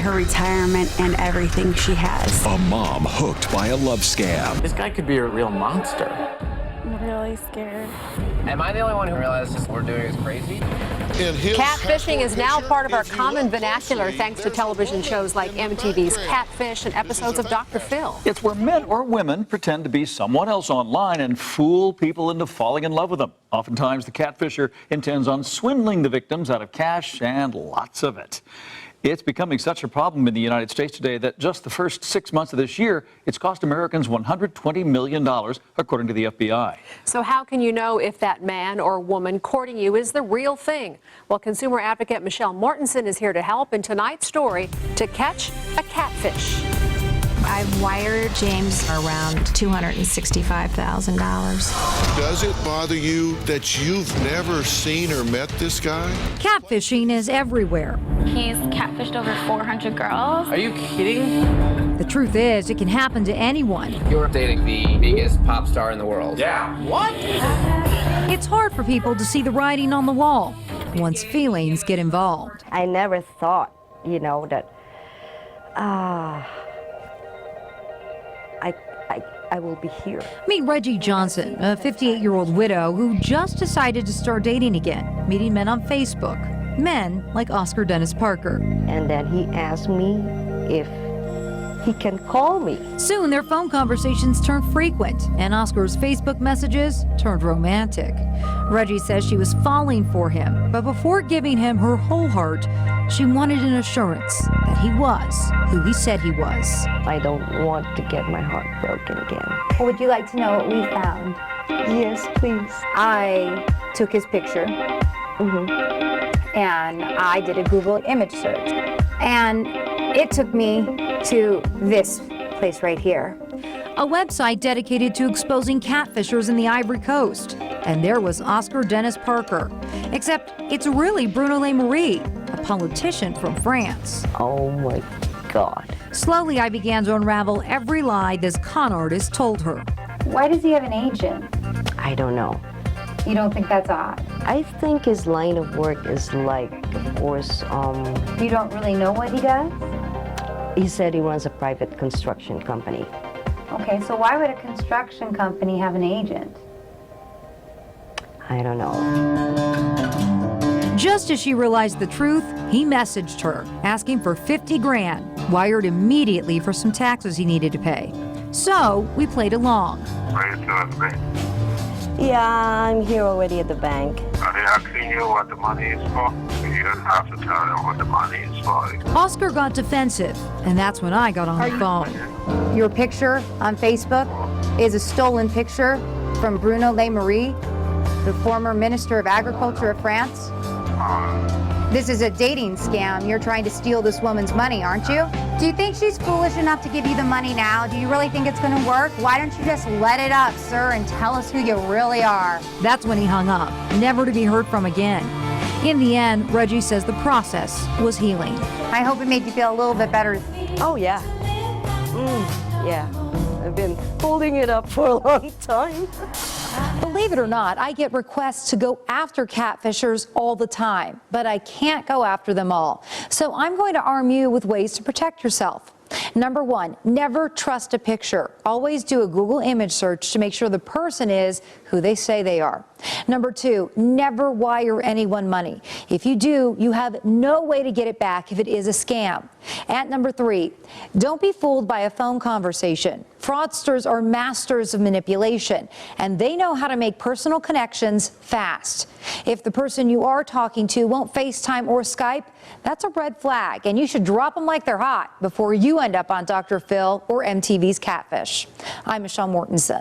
her retirement and everything she has. A mom hooked by a love scam. This guy could be a real monster. I'm really scared. Am I the only one who realizes what we're doing is crazy? Catfishing is now part of our common vernacular thanks to television shows like MTV's Catfish and episodes of Dr. Phil. It's where men or women pretend to be someone else online and fool people into falling in love with them. Oftentimes, the catfisher intends on swindling the victims out of cash and lots of it. It's becoming such a problem in the United States today that just the first 6 months of this year, it's cost Americans $120 million, according to the FBI. So how can you know if that man or woman courting you is the real thing? Well, consumer advocate Michelle Mortensen is here to help in tonight's story to catch a catfish. I've wired James around $265,000. Does it bother you that you've never seen or met this guy? Catfishing is everywhere. He's catfished over 400 girls. Are you kidding? The truth is, it can happen to anyone. You're dating the biggest pop star in the world. Yeah. What? It's hard for people to see the writing on the wall once feelings get involved. I never thought, that I will be here. Meet Reggie Johnson, a 58-year-old widow who just decided to start dating again, meeting men on Facebook. Men like Oscar Dennis Parker. And then he asked me if he can call me. Soon their phone conversations turned frequent and Oscar's Facebook messages turned romantic. Reggie says she was falling for him, but before giving him her whole heart, she wanted an assurance that he was who he said he was. I don't want to get my heart broken again. Would you like to know what we found? Yes, please. I took his picture and I did a Google image search. And it took me to this place right here. A website dedicated to exposing catfishers in the Ivory Coast. And there was Oscar Dennis Parker. Except it's really Bruno Le Maire, a politician from France. Oh my God. Slowly, I began to unravel every lie this con artist told her. Why does he have an agent? I don't know. You don't think that's odd? I think his line of work is like, of course, You don't really know what he does? he said he runs a private construction company. Okay, so why would a construction company have an agent? I don't know. Just as she realized the truth, he messaged her, asking for 50 grand, wired immediately for some taxes he needed to pay. So we played along. What are you doing, babe? Yeah, I'm here already at the bank. Are they asking you what the money is for? You don't have to tell them what the money is for. Oscar got defensive, and that's when I got on the phone. Your picture on Facebook is a stolen picture from Bruno Le Maire, the former Minister of Agriculture of France. This is a dating scam. You're trying to steal this woman's money, aren't you? Do you think she's foolish enough to give you the money now? Do you really think it's going to work? Why don't you just let it up, sir, and tell us who you really are? That's when he hung up, never to be heard from again. In the end, Reggie says the process was healing. I hope it made you feel a little bit better. Oh, yeah. Yeah. I've been holding it up for a long time. Believe it or not, I get requests to go after catfishers all the time, but I can't go after them all. So I'm going to arm you with ways to protect yourself. Number one, never trust a picture. Always do a Google image search to make sure the person is who they say they are. Number two, never wire anyone money. If you do, you have no way to get it back if it is a scam. And number three, don't be fooled by a phone conversation. Fraudsters are masters of manipulation, and they know how to make personal connections fast. If the person you are talking to won't FaceTime or Skype, that's a red flag, and you should drop them like they're hot before you end up on Dr. Phil or MTV's Catfish. I'm Michelle Mortensen.